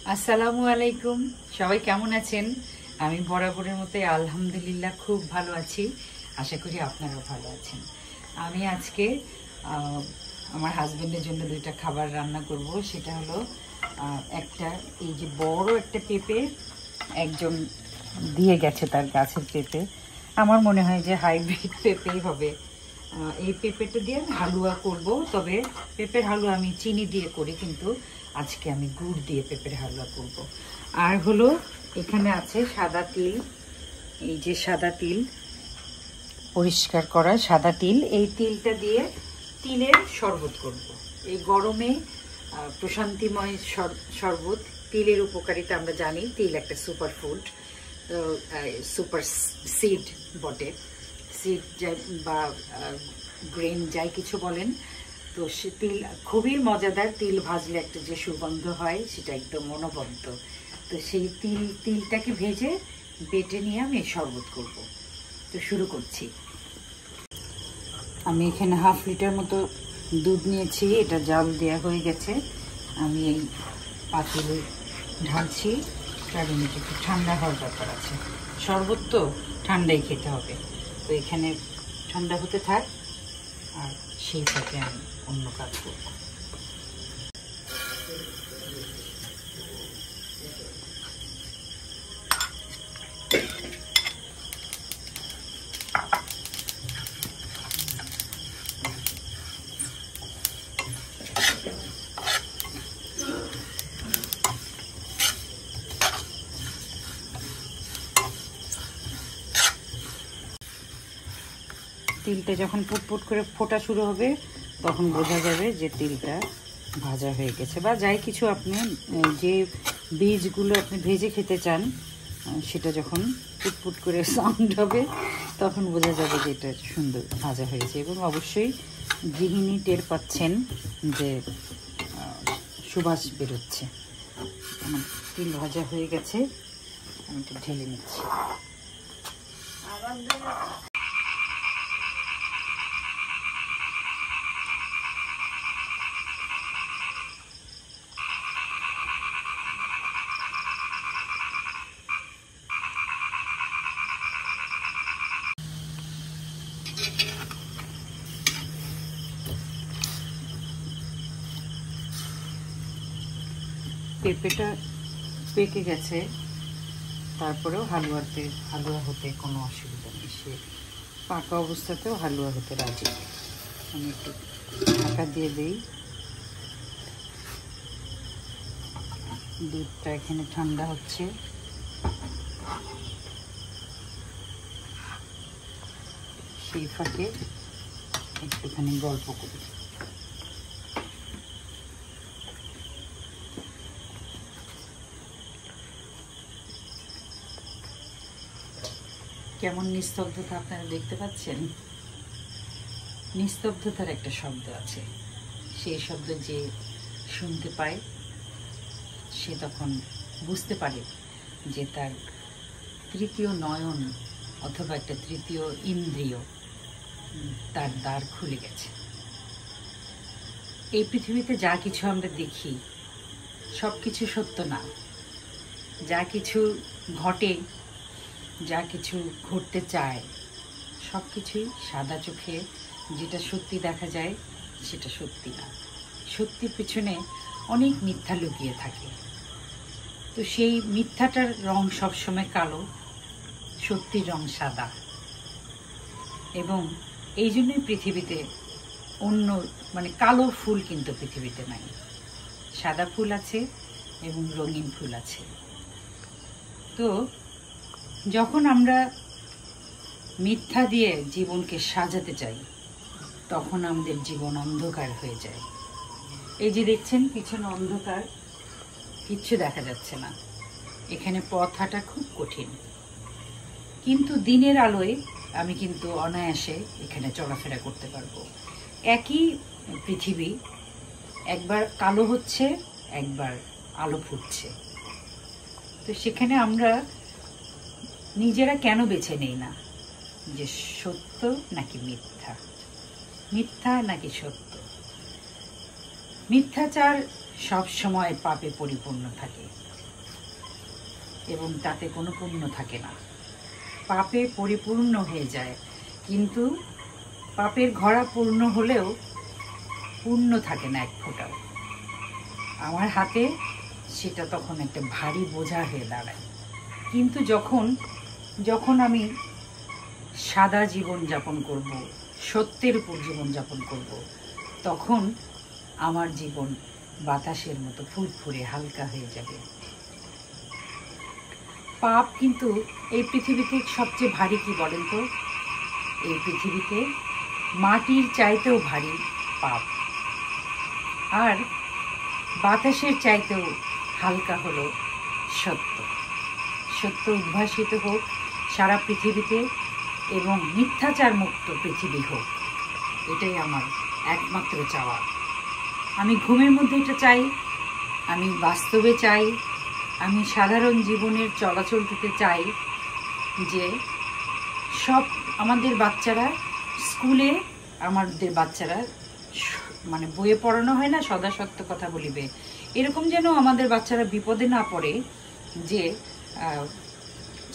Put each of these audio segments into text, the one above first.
আসসালামু আলাইকুম, সবাই কেমন আছেন? আমি বরাবরের মতোই আলহামদুলিল্লাহ খুব ভালো আছি। আশা করি আপনারাও ভালো আছেন। আমি আজকে আমার হাজবেন্ডের জন্য দুইটা খাবার রান্না করব। সেটা হলো একটা এই যে বড় একটা পেঁপে একজন দিয়ে গেছে, তার গাছের পেঁপে। আমার মনে হয় যে হাইব্রিড পেঁপেই হবে। এই পেঁপেটা দিয়ে আমি হালুয়া করব। তবে পেঁপের হালুয়া আমি চিনি দিয়ে করি, কিন্তু আজকে আমি গুড় দিয়ে পেঁপের হালুয়া করব। আর হলো এখানে আছে সাদা তিল। এই যে সাদা তিল, পরিষ্কার করা সাদা তিল, এই তিলটা দিয়ে তিলের শরবত করব। এই গরমে প্রশান্তিময় শরবত। তিলের উপকারিতা আমরা জানি, তিল একটা সুপার ফুড, সুপার সিড বটে। সিড বা গ্রেন যাই কিছু বলেন, তো সে তিল খুবই মজাদার। তিল ভাজলে একটা যে সুগন্ধ হয় সেটা একদম অনবদ্য। তো সেই তিলটাকে ভেজে বেটে নিয়ে আমি শরবত করব। তো শুরু করছি। আমি এখানে 1/2 লিটার মতো দুধ নিয়েছি, এটা জাল দেওয়া হয়ে গেছে। আমি এই পাতিলে ঢালছি, কারণ এটা একটু ঠান্ডা হওয়ার ব্যাপার আছে। শরবত তো ঠান্ডাই খেতে হবে। তো এখানে ঠান্ডা হতে থাক, আর সেই সাথে আমি অন্য কাজ করব। তিলটা যখন পুটপুট করে ফোটা শুরু হবে, তখন বোঝা যাবে যে তিলটা ভাজা হয়ে গেছে। বা যাই কিছু আপনি যে বীজগুলো আপনি ভেজে খেতে চান, সেটা যখন পুটপুট করে সাউন্ড হবে, তখন বোঝা যাবে যে এটা সুন্দর ভাজা হয়েছে। এবং অবশ্যই গৃহিণী টের পাচ্ছেন যে সুবাস বেরোচ্ছে। আমার তিল ভাজা হয়ে গেছে, আমি একটু ঢেলে নিচ্ছি। পেঁপেটা পেকে গেছে, তারপরেও হালুয়া হতে কোনো অসুবিধা নেই। সে পাকা অবস্থাতেও হালুয়া হতে রাজি। আমি একটু ঢাকা দিয়ে দিই। দুধটা এখানে ঠান্ডা হচ্ছে। সেই ফাঁকে একটুখানি গল্প করি। কেমন নিস্তব্ধতা আপনারা দেখতে পাচ্ছেন? নিস্তব্ধতার একটা শব্দ আছে। সেই শব্দ যে শুনতে পায়, সে তখন বুঝতে পারে যে তার তৃতীয় নয়ন অথবা একটা তৃতীয় ইন্দ্রিয়, তার দ্বার খুলে গেছে। এই পৃথিবীতে যা কিছু আমরা দেখি, সব কিছু সত্য না। যা কিছু ঘটে, যা কিছু ঘটতে চায়, সব কিছুই সাদা চোখে যেটা সত্যি দেখা যায়, সেটা সত্যি না। সত্যির পিছনে অনেক মিথ্যা লুকিয়ে থাকে। তো সেই মিথ্যাটার রং সবসময় কালো, সত্যির রং সাদা। এবং এই জন্যই পৃথিবীতে অন্য কালো ফুল কিন্তু পৃথিবীতে নাই। সাদা ফুল আছে এবং রঙিন ফুল আছে। তো যখন আমরা মিথ্যা দিয়ে জীবনকে সাজাতে চাই, তখন আমাদের জীবন অন্ধকার হয়ে যায়। এই যে দেখছেন পিছনে অন্ধকার, কিচ্ছু দেখা যাচ্ছে না। এখানে পথ হাঁটা খুব কঠিন, কিন্তু দিনের আলোয় আমি কিন্তু অনায়াসে এখানে চলাফেরা করতে পারবো। একই পৃথিবী, একবার কালো হচ্ছে, একবার আলো ফুটছে। তো সেখানে আমরা নিজেরা কেন বেছে নেই না যে সত্য নাকি মিথ্যা, মিথ্যা নাকি সত্য? মিথ্যাচার সব সময় পাপে পরিপূর্ণ থাকে। এবং তাতে কোনো পুণ্য থাকে না। পাপে পরিপূর্ণ হয়ে যায়, কিন্তু পাপের ঘড়া পূর্ণ হলেও পুণ্য থাকে না এক ফোঁটাও। আমার হাতে সেটা তখন একটা ভারী বোঝা হয়ে দাঁড়ায়। কিন্তু যখন আমি সাদা জীবন যাপন করব, সত্যের উপর জীবন যাপন করব, তখন আমার জীবন বাতাসের মতো ফুরফুরে হালকা হয়ে যাবে। পাপ কিন্তু এই পৃথিবীতে সবচেয়ে ভারী, কি বলেন তো? এই পৃথিবীতে মাটির চাইতেও ভারী পাপ, আর বাতাসের চাইতেও হালকা হলো সত্য। সত্য উদ্ভাসিত হোক সারা পৃথিবীতে এবং মিথ্যাচার মুক্ত পৃথিবী হোক, এটাই আমার একমাত্র চাওয়া। আমি ঘুমের মধ্যে এটা চাই, আমি বাস্তবে চাই, আমি সাধারণ জীবনের চলাচলটিতে চাই যে সব আমাদের বাচ্চারা স্কুলে, আমাদের বাচ্চারা মানে বইয়ে পড়ানো হয় না সদা সত্য কথা বলিবে, এরকম যেন আমাদের বাচ্চারা বিপদে না পড়ে যে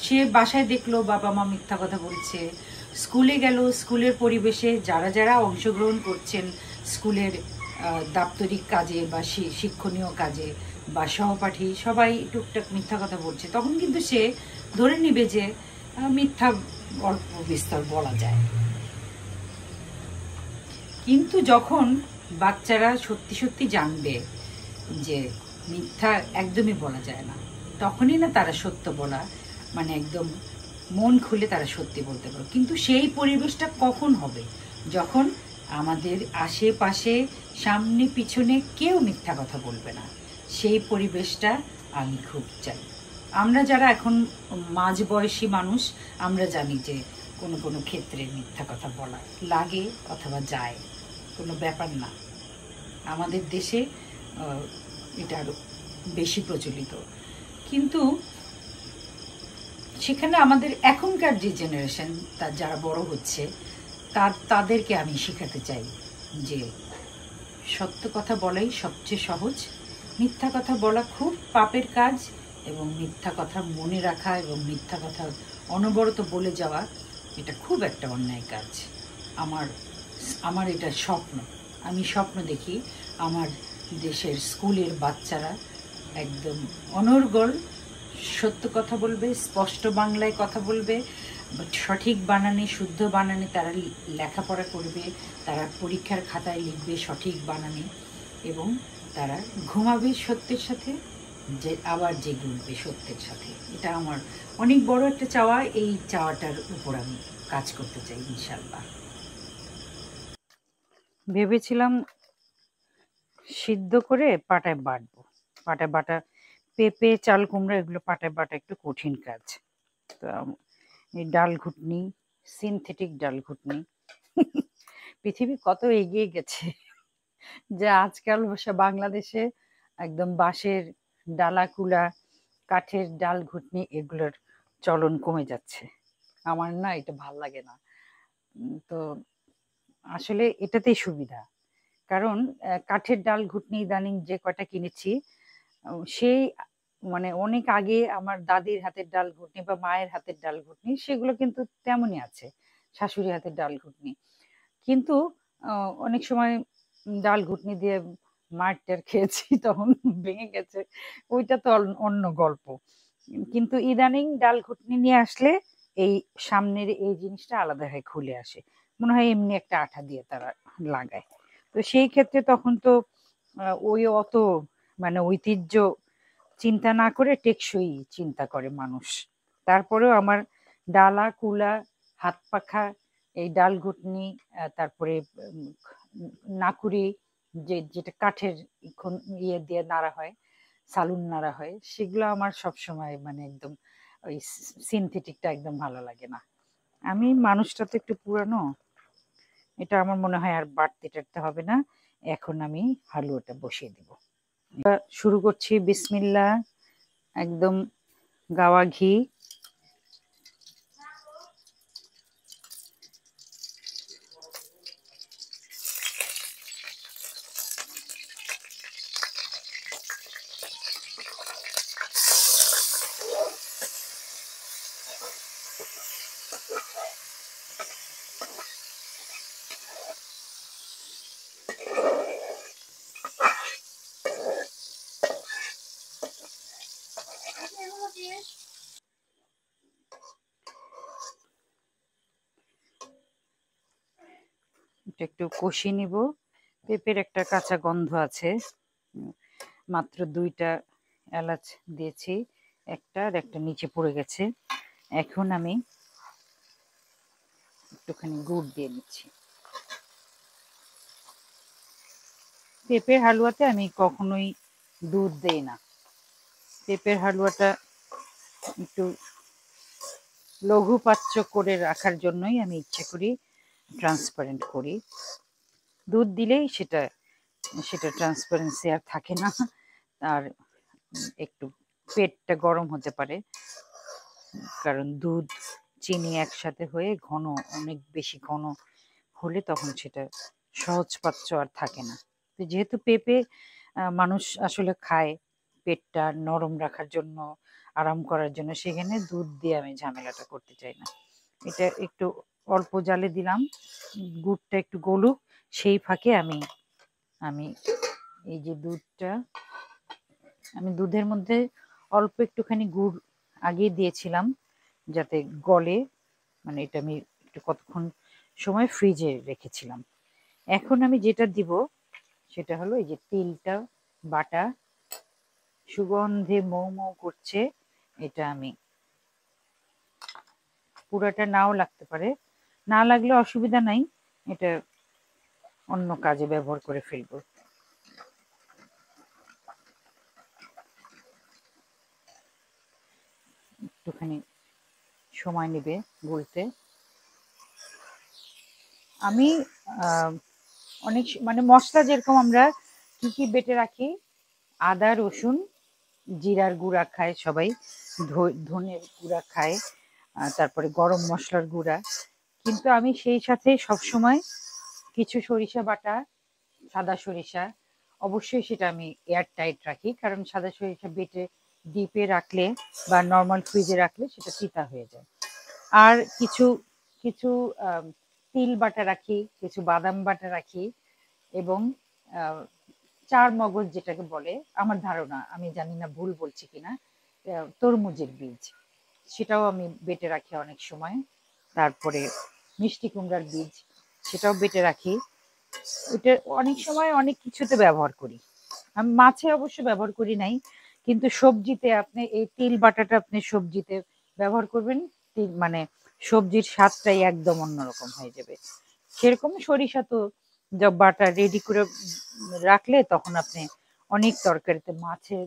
সে বাসায় দেখলো বাবা মা মিথ্যা কথা বলছে, স্কুলে গেল, স্কুলের পরিবেশে যারা যারা অংশগ্রহণ করছেন স্কুলের দাপ্তরিক কাজে বা শিক্ষণীয় কাজে বা সহপাঠী সবাই টুকটাক মিথ্যা কথা বলছে, তখন কিন্তু সে ধরে নিবে যে মিথ্যা অল্প বিস্তর বলা যায়। কিন্তু যখন বাচ্চারা সত্যি সত্যি জানবে যে মিথ্যা একদমই বলা যায় না, তখনই না তারা সত্য বলা মানে একদম মন খুলে তারা সত্যি বলতে পারবে। কিন্তু সেই পরিবেশটা কখন হবে? যখন আমাদের আশেপাশে সামনে পিছনে কেউ মিথ্যা কথা বলবে না, সেই পরিবেশটা আমি খুব চাই। আমরা যারা এখন মাঝবয়সী মানুষ, আমরা জানি যে কোনো কোনো ক্ষেত্রে মিথ্যা কথা বলা লাগে অথবা যায়, কোনো ব্যাপার না। আমাদের দেশে এটা আরো বেশি প্রচলিত। কিন্তু সেখানে আমাদের এখনকার যে জেনারেশন, যারা বড় হচ্ছে, তাদেরকে আমি শেখাতে চাই যে সত্য কথা বলাই সবচেয়ে সহজ, মিথ্যা কথা বলা খুব পাপের কাজ, এবং মিথ্যা কথা মনে রাখা এবং মিথ্যা কথা অনবরত বলে যাওয়া এটা খুব একটা অন্যায় কাজ। আমার এটা স্বপ্ন, আমি স্বপ্ন দেখি আমার দেশের স্কুলের বাচ্চারা একদম অনর্গল সত্য কথা বলবে, স্পষ্ট বাংলায় কথা বলবে, সঠিক বানানে শুদ্ধ বানানে তারা লেখাপড়া করবে, তারা পরীক্ষার খাতায় লিখবে সঠিক বানানে, এবং তারা ঘুমাবে সত্যের সাথে, যে আবার জেগে উঠবে সত্যের সাথে। এটা আমার অনেক বড় একটা চাওয়া, এই চাওয়াটার উপর আমি কাজ করতে চাই ইনশাল্লাহ। ভেবেছিলাম সিদ্ধ করে পাটায় বাটবো, পাটায় বাটা পেঁপে চাল কুমড়া এগুলো পাটায় বাটা একটু কঠিন কাজ। তো এই ডাল ঘুটনি, সিনথেটিক ডাল ঘুটনি পৃথিবী কত এগিয়ে গেছে যে আজকাল বাংলাদেশে একদম বাঁশের ডালা কুলা, কাঠের ডাল ঘুটনি এগুলোর চলন কমে যাচ্ছে। আমার না এটা ভাল লাগে না। তো আসলে এটাতেই সুবিধা, কারণ কাঠের ডাল ঘুটনি ইদানিং যে কয়টা কিনেছি, সেই মানে অনেক আগে আমার দাদির হাতের ডাল ঘুটনি বা মায়ের হাতের ডাল ঘুটনি সেগুলো কিন্তু তেমনই আছে, শাশুড়ি হাতের ডাল ঘুটনি। কিন্তু অনেক সময় ডাল ঘুটনি দিয়ে মারটার খেয়েছি, তখন ভেঙে গেছে, ওইটা তো অন্য গল্প। কিন্তু ইদানিং ডাল ঘুটনি নিয়ে আসলে এই সামনের এই জিনিসটা আলাদা হয়ে খুলে আসে, মনে হয় এমনি একটা আঠা দিয়ে তারা লাগায়। তো সেই ক্ষেত্রে তখন তো ওই অত মানে ঐতিহ্য চিন্তা না করে টেকসই চিন্তা করে মানুষ। তারপরেও আমার ডালা কুলা হাত পাখা এই ডাল ঘুটনি, তারপরে নাকুরি, যেটা কাঠের ইয়ে দিয়ে নাড়া হয়, সালুন নাড়া হয়, সেগুলো আমার সবসময় মানে একদম ওই সিনথেটিকটা একদম ভালো লাগে না। আমি মানুষটা তো একটু পুরানো, এটা আমার মনে হয় আর বাড়তে টাড়তে হবে না। এখন আমি হালুয়াটা বসিয়ে দিব, শুরু করছি। বিসমিল্লাহ। একদম গাওয়া ঘি, এটা একটু কষিয়ে নিব। পেঁপের একটা কাঁচা গন্ধ আছে। মাত্র 2টা এলাচ দিয়েছি, একটা আর একটা নিচে পড়ে গেছে। এখন আমি একটুখানি গুড় দিয়ে নিচ্ছি। পেঁপের হালুয়াতে আমি কখনোই দুধ দেই না। পেঁপের হালুয়াটা একটু লঘুপাচ্য করে রাখার জন্যই আমি ইচ্ছে করি ট্রান্সপারেন্ট করি। দুধ দিলেই সেটা ট্রান্সপারেন্সি আর থাকে না, আর একটু পেটটা গরম হতে পারে, কারণ দুধ চিনি একসাথে হয়ে অনেক বেশি ঘন হলে তখন সেটা সহজপাচ্য আর থাকে না। তো যেহেতু পেঁপে মানুষ আসলে খায় পেটটা নরম রাখার জন্য, আরাম করার জন্য, সেখানে দুধ দিয়ে আমি ঝামেলাটা করতে চাই না। এটা একটু অল্প জালে দিলাম, গুড়টা একটু গলুক, সেই ফাঁকে আমি আমি এই যে আমি দুধের মধ্যে অল্প একটুখানি গুড় আগেই দিয়েছিলাম যাতে গলে, মানে এটা আমি একটু কতক্ষণ সময় ফ্রিজে রেখেছিলাম। এখন আমি যেটা দিব সেটা হলো এই যে তিলটা বাটা, সুগন্ধে মৌ মৌ করছে। এটা আমি পুরাটা নাও লাগতে পারে, না লাগলে অসুবিধা নাই, এটা অন্য কাজে ব্যবহার করে ফেলবো। একটুখানি সময় নেবে গলতে। আমি অনেক মানে মশলা যেরকম আমরা কি কি বেটে রাখি, আদা রসুন জিরার গুঁড়া খায় সবাই, ধনের গুঁড়া খায়, তারপরে গরম মশলার গুঁড়া, কিন্তু আমি সেই সাথে সবসময় কিছু সরিষা বাটা, সাদা সরিষা, অবশ্যই সেটা আমি এয়ার টাইট রাখি, কারণ সাদা সরিষা বেটে ডিপে রাখলে বা নর্মাল ফ্রিজে রাখলে সেটা তিতা হয়ে যায়। আর কিছু কিছু তিল বাটা রাখি, কিছু বাদাম বাটা রাখি, এবং চার মগজ যেটাকে বলে, আমার ধারণা, আমি জানি না ভুল বলছি কিনা, তরমুজের বীজ, সেটাও আমি বেটে রাখি অনেক সময়। তারপরে মিষ্টি কুমড়ার বীজ, সেটাও বেটে রাখি। ওটা অনেক সময় অনেক কিছুতে ব্যবহার করি। আমি মাছে অবশ্য ব্যবহার করি নাই, কিন্তু সবজিতে আপনি এই তিল বাটাটা আপনি সবজিতে ব্যবহার করবেন, মানে সবজির স্বাদটাই একদম অন্যরকম হয়ে যাবে। সেরকম সরিষা তো বাটা রেডি করে রাখলে তখন আপনি অনেক তরকারিতে, মাছে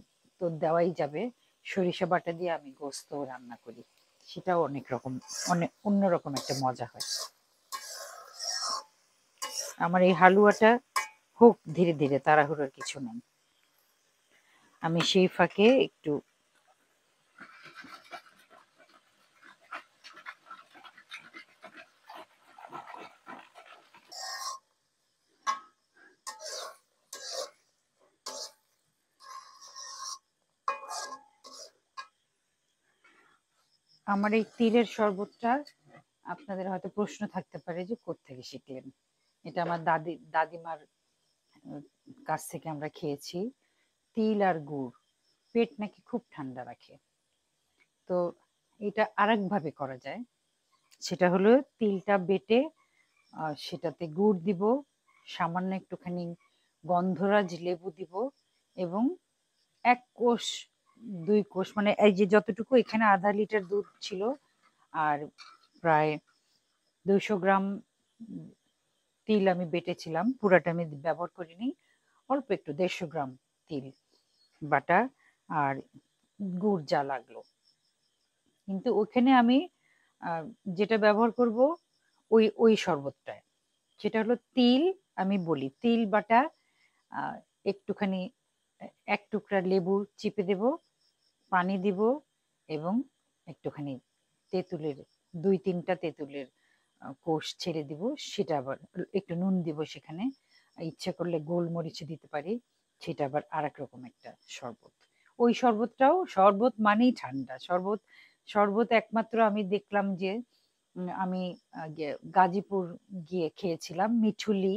তো দেওয়াই যাবে, সরিষা বাটা দিয়ে আমি গোস্ত রান্না করি, সেটাও অনেক অন্যরকম একটা মজা হয়। আমার এই হালুয়াটা হোক ধীরে ধীরে, তাড়াহুড়োর কিছু নেই। আমি সেই ফাঁকে একটু আমার এই তিলের শরবতটা আপনাদের হয়তো প্রশ্ন থাকতে পারে যে কোত্থেকে শিখলেন। এটা আমার দাদিমার কাছ থেকে আমরা খেয়েছি। তিল আর গুড় পেট নাকি খুব ঠান্ডা রাখে। তো এটা আরেক ভাবে করা যায়, সেটা হলো তিলটা বেটে সেটাতে গুড় দিব, সামান্য একটুখানি গন্ধরাজ লেবু দিব, এবং 1 কোষ 2 কোষ, মানে এই যে যতটুকু এখানে আধা লিটার দুধ ছিল, আর প্রায় 200 গ্রাম তিল আমি বেটেছিলাম, পুরাটা আমি ব্যবহার করিনি, অল্প একটু 150 গ্রাম তিল বাটা, আর গুড় যা লাগলো। কিন্তু ওখানে আমি যেটা ব্যবহার করব ওই শরবতটায়, সেটা হলো তিল, আমি বলি তিল বাটা, আহ, একটুখানি 1 টুকরা লেবু চিপে দেব, পানি দিব, এবং একটুখানি তেঁতুলের 2-3টা তেঁতুলের কোষ ছেড়ে দিব, সেটা আবার একটু নুন দিব সেখানে, ইচ্ছা করলে গোলমরিচ দিতে পারি, সেটা আবার আরেক রকম একটা শরবত। ওই শরবতটাও, শরবত মানেই ঠান্ডা শরবত। শরবত একমাত্র আমি দেখলাম যে আমি গাজীপুর গিয়ে খেয়েছিলাম মিঠুলি,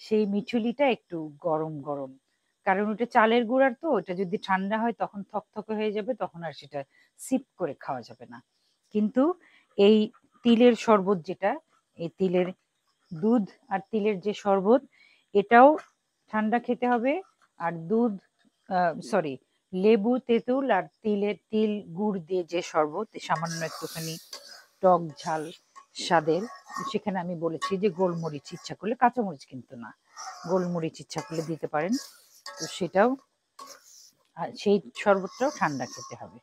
সেই মিঠুলিটা একটু গরম গরম কারণ ওটা চালের গুঁড়ার তো, ওটা যদি ঠান্ডা হয় তখন থকথকে হয়ে যাবে, তখন আর সেটা সিপ করে খাওয়া যাবে না। কিন্তু এই তিলের শরবত যেটা, এই তিলের দুধ আর তিলের যে শরবত, এটাও ঠান্ডা খেতে হবে। আর দুধ, সরি, লেবু, তেঁতুল আর তিল গুড় দিয়ে যে শরবত, সামান্য একটুখানি টক ঝাল স্বাদের, সেখানে আমি বলেছি যে গোলমরিচ ইচ্ছা করলে, কাঁচামরিচ কিন্তু না, গোলমরিচ ইচ্ছা করলে দিতে পারেন। তো সেটাও, সেই শরবতটাও ঠান্ডা খেতে হবে।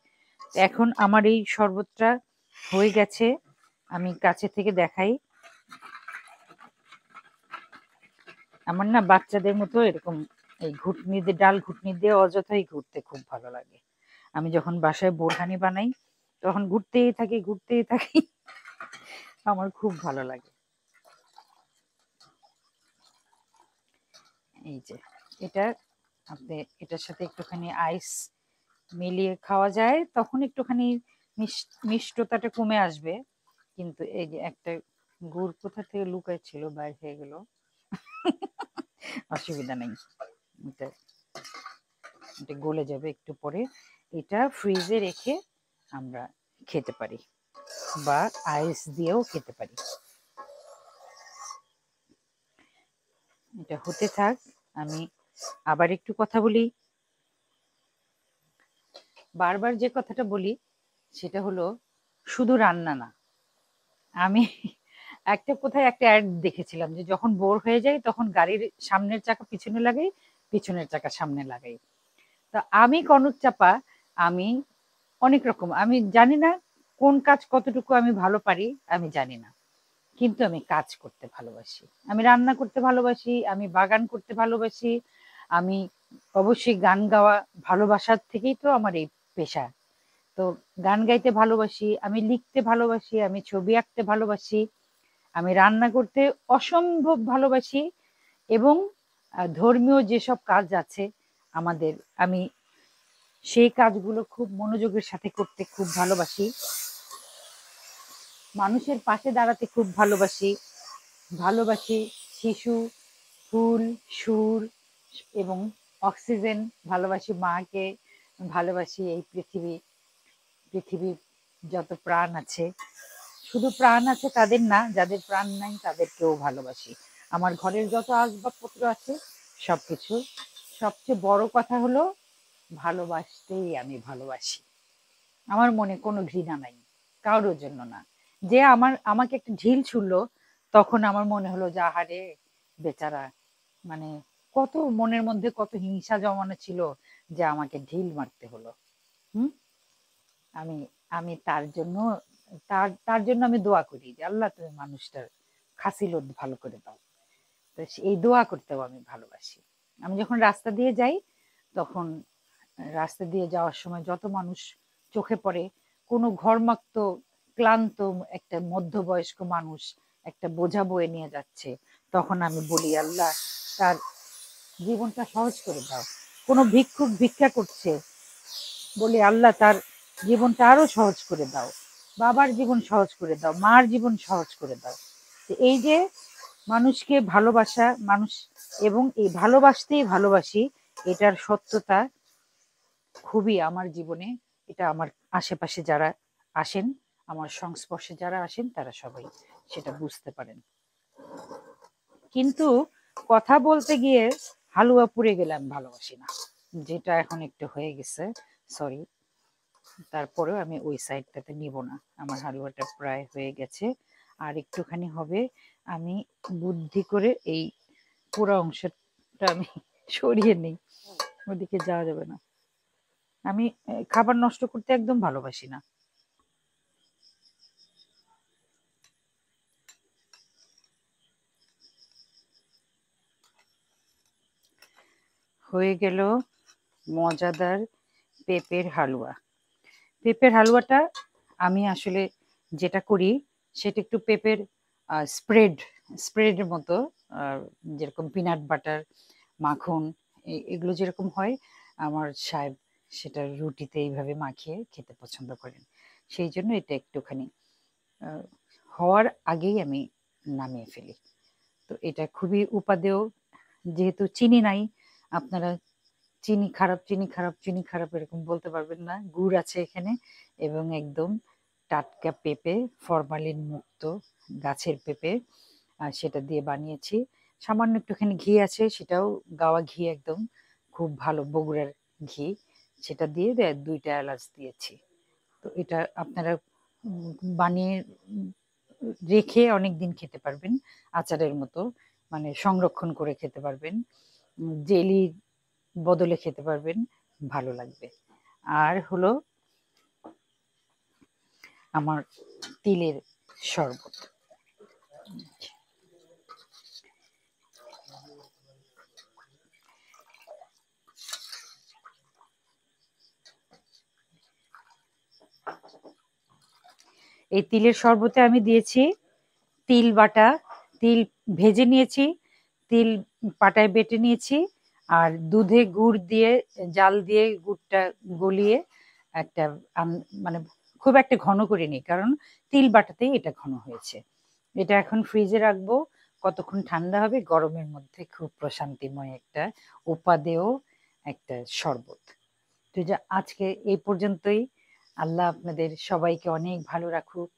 এখন আমার এই শরবতটা হয়ে গেছে, আমি কাছে থেকে দেখাই। আমার না বাচ্চাদের মতো এরকম এই ঘুটনি দিয়ে, ডাল ঘুটনি দিয়ে অযথাই ঘুরতে খুব ভালো লাগে। আমি যখন বাসায় বোরহানি বানাই তখন ঘুরতেই থাকি আমার খুব ভালো লাগে। এই যে এটা, আপনি এটার সাথে একটুখানি আইস মিলিয়ে খাওয়া যায়, তখন একটুখানি মিষ্টতাটা কমে আসবে। কিন্তু এই যে একটা গুড় কোথা থেকে লুকায় ছিল, বাইরে হয়ে গেল, অসুবিধা নেই, এটা এটা গলে যাবে একটু পরে। এটা ফ্রিজে রেখে আমরা খেতে পারি বা আইস দিয়েও খেতে পারি। এটা হতে থাক, আমি আবার একটু কথা বলি। বারবার যে কথাটা বলি সেটা হলো, শুধু রান্না না, আমি কোথায় একটা অ্যাড দেখেছিলাম যে যখন বোর হয়ে যাই তখন গাড়ির সামনের চাকা পিছনে লাগাই, পিছনের চাকা সামনে লাগাই। তা আমি কনক চাপা, আমি অনেক রকম, আমি জানি না কোন কাজ কতটুকু আমি ভালো পারি, আমি জানি না, কিন্তু আমি কাজ করতে ভালোবাসি, আমি রান্না করতে ভালোবাসি, আমি বাগান করতে ভালোবাসি, আমি অবশ্যই গান গাওয়া, ভালোবাসার থেকেই তো আমার এই পেশা। তো গান গাইতে ভালোবাসি, আমি লিখতে ভালোবাসি, আমি ছবি আঁকতে ভালোবাসি, আমি রান্না করতে অসম্ভব ভালোবাসি, এবং ধর্মীয় যেসব কাজ আছে আমাদের, আমি সেই কাজগুলো খুব মনোযোগের সাথে করতে খুব ভালোবাসি, মানুষের পাশে দাঁড়াতে খুব ভালোবাসি, ভালোবাসি শিশু, ফুল, সুর এবং অক্সিজেন, ভালোবাসি মাকে, ভালোবাসি এই পৃথিবীর যত প্রাণ আছে, শুধু প্রাণ আছে তাদের না, যাদের প্রাণ নাই তাদেরকেও ভালোবাসি। আমার ঘরের যত আসবাবপত্র আছে সবকিছু, সবচেয়ে বড় কথা হলো ভালোবাসতেই আমি ভালোবাসি। আমার মনে কোনো ঘৃণা নাই কারোর জন্য না। যে আমাকে একটা ঢিল ছুড়লো, তখন আমার মনে হলো যে আহারে বেচারা, মানে কত মনের মধ্যে কত হিংসা জমানো ছিল যে আমাকে ঢিল মারতে হলো। হুম, আমি আমি তার জন্য, তার জন্য আমি দোয়া করি যে আল্লাহ তুমি মানুষটার খাসিলত ভালো করে দাও। তো এই দোয়া করতেও আমি ভালোবাসি। আমি যখন রাস্তা দিয়ে যাই তখন, রাস্তা দিয়ে যাওয়ার সময় যত মানুষ চোখে পড়ে, কোনো ঘর্মাক্ত ক্লান্ত একটা মধ্যবয়স্ক মানুষ একটা বোঝা বয়ে নিয়ে যাচ্ছে, তখন আমি বলি আল্লাহ তার জীবনটা সহজ করে দাও। কোনো ভিক্ষুক ভিক্ষা করছে, বলি আল্লাহ তার জীবনটা আরো সহজ করে দাও, বাবার জীবন সহজ করে দাও, মার জীবন সহজ করে দাও। এই যে মানুষকে ভালোবাসা, মানুষ এবং এই ভালোবাসতেই ভালোবাসি, এটার সত্যতা খুবই আমার জীবনে, এটা আমার আশেপাশে যারা আসেন, আমার সংস্পর্শে যারা আসেন তারা সবাই সেটা বুঝতে পারেন। কিন্তু কথা বলতে গিয়ে হালুয়া পুড়ে গেলে আমি ভালোবাসি না, যেটা এখন একটু হয়ে গেছে, সরি। তারপরেও আমি ওই সাইডটাতে নিব না, আমার হালুয়াটা প্রায় হয়ে গেছে, আর একটুখানি হবে। আমি বুদ্ধি করে এই পুরো অংশটা আমি সরিয়ে নিই, ওদিকে যাওয়া যাবে না। আমি খাবার নষ্ট করতে একদম ভালোবাসি না। হয়ে গেল মজাদার পেঁপের হালুয়া। পেঁপের হালুয়াটা আমি আসলে যেটা করি সেটা একটু পেঁপের স্প্রেডের মতো, যেরকম পিনাট বাটার, মাখন, এগুলো যেরকম হয়, আমার সাহেব সেটা রুটিতে এইভাবে মাখিয়ে খেতে পছন্দ করেন। সেই জন্য এটা একটুখানি হওয়ার আগেই আমি নামিয়ে ফেলি। তো এটা খুবই উপাদেয়, যেহেতু চিনি নাই, আপনারা চিনি খারাপ, চিনি খারাপ, চিনি খারাপ এরকম বলতে পারবেন না। গুড় আছে এখানে এবং একদম টাটকা পেঁপে, ফরমালিন মুক্ত গাছের পেঁপে, আর সেটা দিয়ে বানিয়েছি। সামান্য একটুখানি ঘি আছে, সেটাও গাওয়া ঘি, একদম খুব ভালো বগুড়ার ঘি। সেটা দিয়ে 2টা এলাচ দিয়েছি। তো এটা আপনারা বানিয়ে রেখে অনেক দিন খেতে পারবেন, আচারের মতো, মানে সংরক্ষণ করে খেতে পারবেন, জেলি বদলে খেতে পারবেন, ভালো লাগবে। আর হলো আমার তিলের শরবত। এই তিলের শরবতে আমি দিয়েছি তিল বাটা, তিল ভেজে নিয়েছি, তিল পাটায় বেটে নিয়েছি, আর দুধে গুড় দিয়ে, জাল দিয়ে গুড়টা গলিয়ে একটা মানে খুব একটা ঘন করে নিই, কারণ তিল বাটাতেই এটা ঘন হয়েছে। এটা এখন ফ্রিজে রাখবো, কতক্ষণ ঠান্ডা হবে, গরমের মধ্যে খুব প্রশান্তিময় একটা উপাদেয় একটা শরবত। তো যা আজকে এই পর্যন্তই। আল্লাহ আপনাদের সবাইকে অনেক ভালো রাখুক,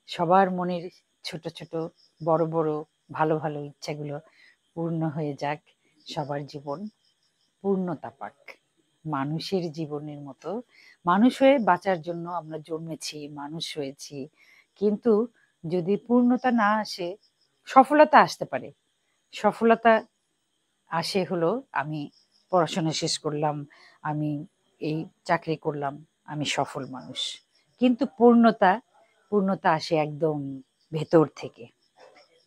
সবার মনের ছোট ছোট, বড় বড়, ভালো ভালো ইচ্ছাগুলো পূর্ণ হয়ে যাক, সবার জীবন পূর্ণতা পাক। মানুষের জীবনের মতো, মানুষ হয়ে বাঁচার জন্য আমরা জন্মেছি, মানুষ হয়েছি, কিন্তু যদি পূর্ণতা না আসে, সফলতা আসতে পারে। সফলতা আসে হলো আমি পড়াশোনা শেষ করলাম, আমি এই চাকরি করলাম, আমি সফল মানুষ। কিন্তু পূর্ণতা, পূর্ণতা আসে একদম ভেতর থেকে।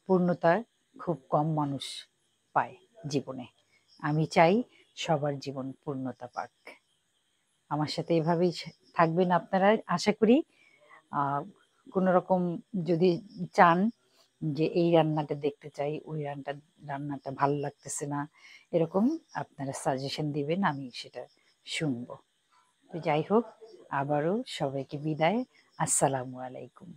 পূর্ণতা খুব কম মানুষ পায় জীবনে। আমি চাই সবার জীবন পূর্ণতা পাক। আমার সাথে এভাবেই থাকবেন আপনারা, আশা করি। কোনো রকম যদি চান যে এই রান্নাটা দেখতে চাই, ওই রান্নাটা ভালো লাগতেছে না, এরকম আপনারা সাজেশন দিবেন, আমি সেটা শুনবো। তো যাই হোক, আবারও সবাইকে বিদায়। আসসালামু আলাইকুম।